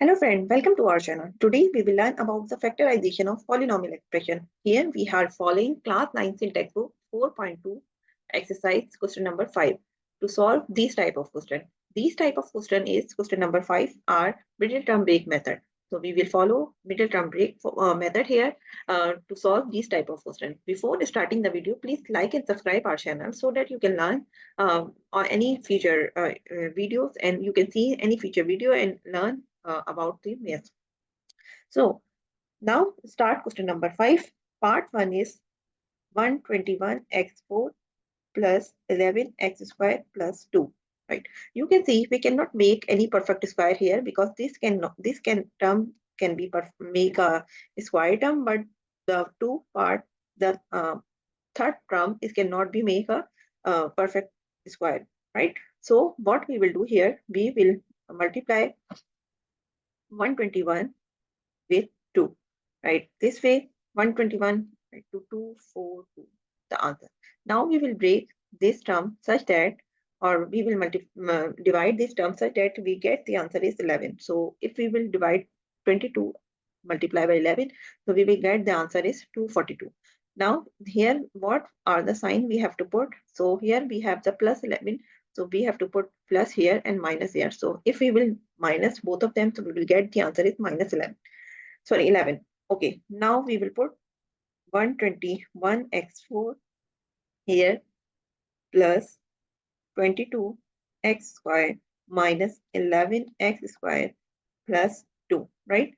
Hello friend, welcome to our channel. Today we will learn about the factorization of polynomial expression. Here we are following class 9 syntax book 4.2 exercise question number 5 to solve these type of question. These type of question is question number 5 are middle term break method. So we will follow middle term break method here to solve these type of question. Before starting the video, please like and subscribe our channel so that you can learn or any future videos and you can see any future video and learn about the math. So now start question number 5. Part 1 is 121x4 plus 11x square plus 2. Right. You can see we cannot make any perfect square here because this term can be make a square term, but the the third term is cannot be make a perfect square. Right. So what we will do here, we will multiply 121 with 2, right? This way, 121 right, to 242, the answer. Now we will break this term such that, or we will divide this term such that we get the answer is 11. So if we will divide 22 multiply by 11, so we will get the answer is 242. Now here, what are the sign we have to put? So here we have the plus 11. So we have to put plus here and minus here. So if we will minus both of them, so we will get the answer is minus 11. Sorry, 11. Okay, now we will put 121x4 here plus 22x square minus 11x square plus 2, right?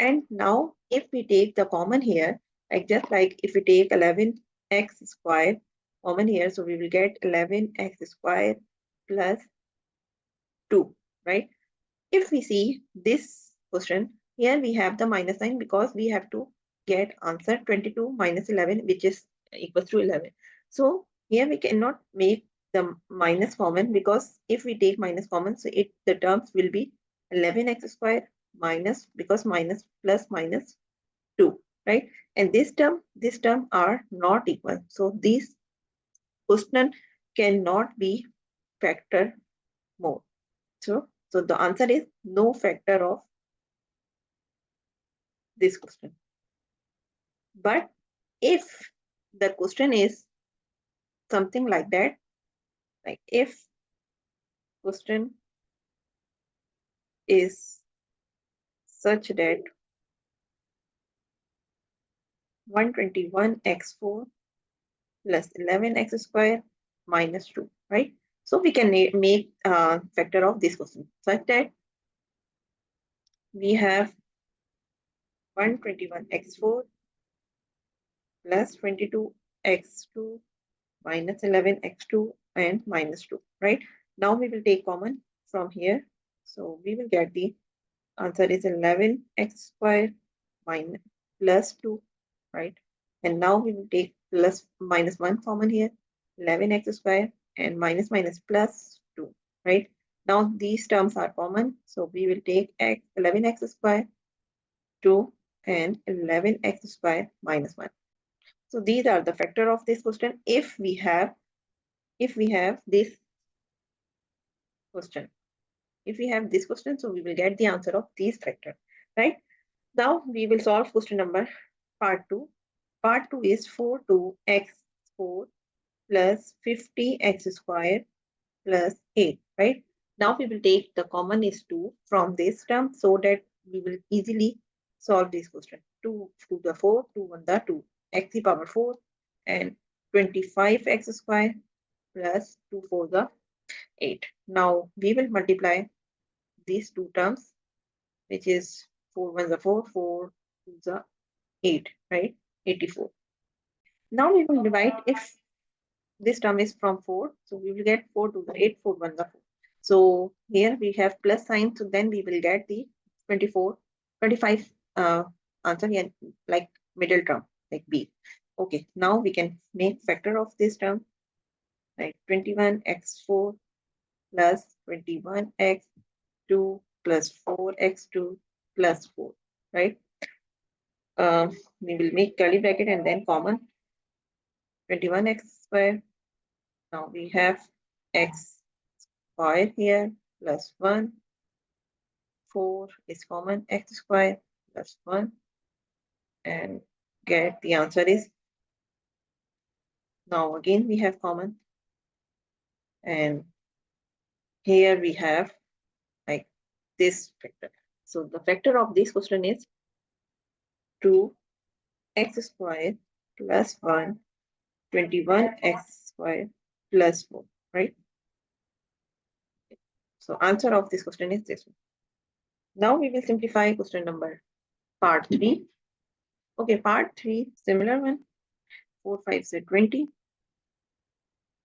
And now if we take the common here, like just like if we take 11x square common here, so we will get 11x square plus 2, right? If we see this question, here we have the minus sign because we have to get answer 22 minus 11, which is equals to 11. So here we cannot make the minus common because if we take minus common, so the terms will be 11x square minus, because minus plus minus 2, right? And this term are not equal. So this question cannot be factor more. So the answer is no factor of this question. But if the question is something like that, like if question is such that 121x4 plus 11x square minus 2, right? So we can make a factor of this question such that we have 121x4 plus 22x2 minus 11x2 and minus 2, right? Now we will take common from here. So we will get the answer is 11x square minus plus 2, right? And now we will take plus minus 1 common here, 11x square and minus minus plus 2, right? Now these terms are common, so we will take 11x square, 2 and 11x square minus 1. So these are the factor of this question if we have this question. If we have this question, so we will get the answer of these factor, right? Now we will solve question number part 2. Part 2 is 42x4 plus 50x square plus 8, right? Now we will take the common is 2 from this term so that we will easily solve this question. 2 to the 4, 2 1 the 2, x the power 4 and 25x square plus 2 4 the 8. Now we will multiply these two terms, which is 4 1 the 4, 4 2 the 8, right? 84. Now we will divide if this term is from 4, so we will get 4 to the 8, 4 1 the 4. So here we have plus sign, so then we will get the 24, 25 answer here, like middle term, like B. Okay, now we can make factor of this term, like 21x4 plus 21x2 plus 4x2 plus 4, right? We will make curly bracket and then common 21x square. Now we have x square here plus 1 4 is common, x square plus 1, and get the answer is, now again we have common, and here we have like this factor. So the factor of this question is 2x square plus 1, 21x square plus 4, right? So answer of this question is this one. Now we will simplify question number part 3. Okay, part 3, similar one. 4 5 is 20.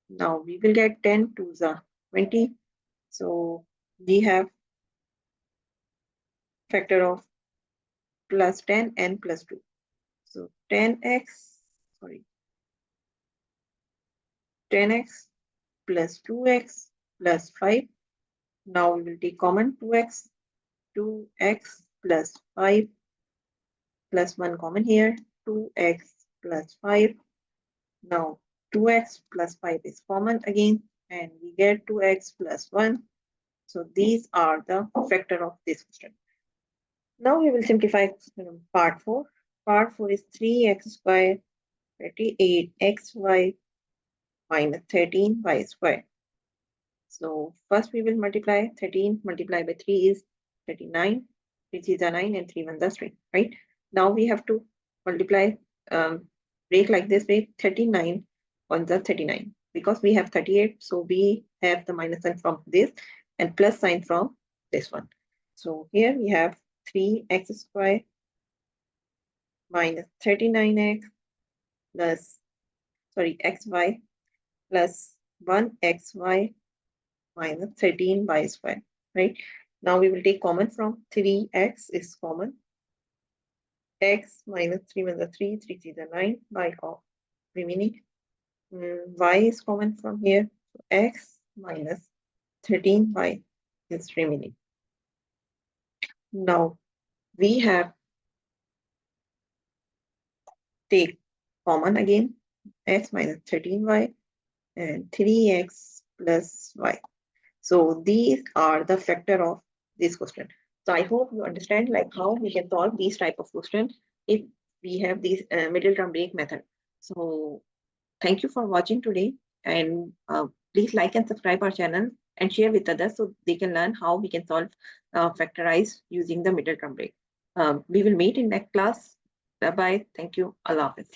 Now we will get 10 to the 20. So we have factor of plus 10 and plus 2. So 10x plus 2x plus 5. Now we will take common 2x plus 5 plus 1 common here, 2x plus 5. Now 2x plus 5 is common again, and we get 2x plus 1. So these are the factor of this question. Now we will simplify part 4. Part 4 is 3x square 38xy minus 13y square. So first we will multiply 13 multiplied by 3 is 39. 3 3s are 9 and 3 1s are 3, right? Now we have to multiply, break like this way, 39 1s are 39. Because we have 38, so we have the minus sign from this and plus sign from this one. So here we have 3x square minus 39x plus, xy plus 1xy minus 13y square, right? Now we will take common from 3x is common. X minus 3 1 is 3, 3 3 is 9, by off remaining. Y is common from here. So x minus 13y is remaining. Now we have take common again, x minus 13y and 3x plus y. So these are the factor of this question. So I hope you understand like how we can solve these type of questions if we have this middle term break method. So thank you for watching today, and please like and subscribe our channel and share with others so they can learn how we can solve factorize using the middle term break. We will meet in next class. Bye bye. Thank you. Allah Hafiz.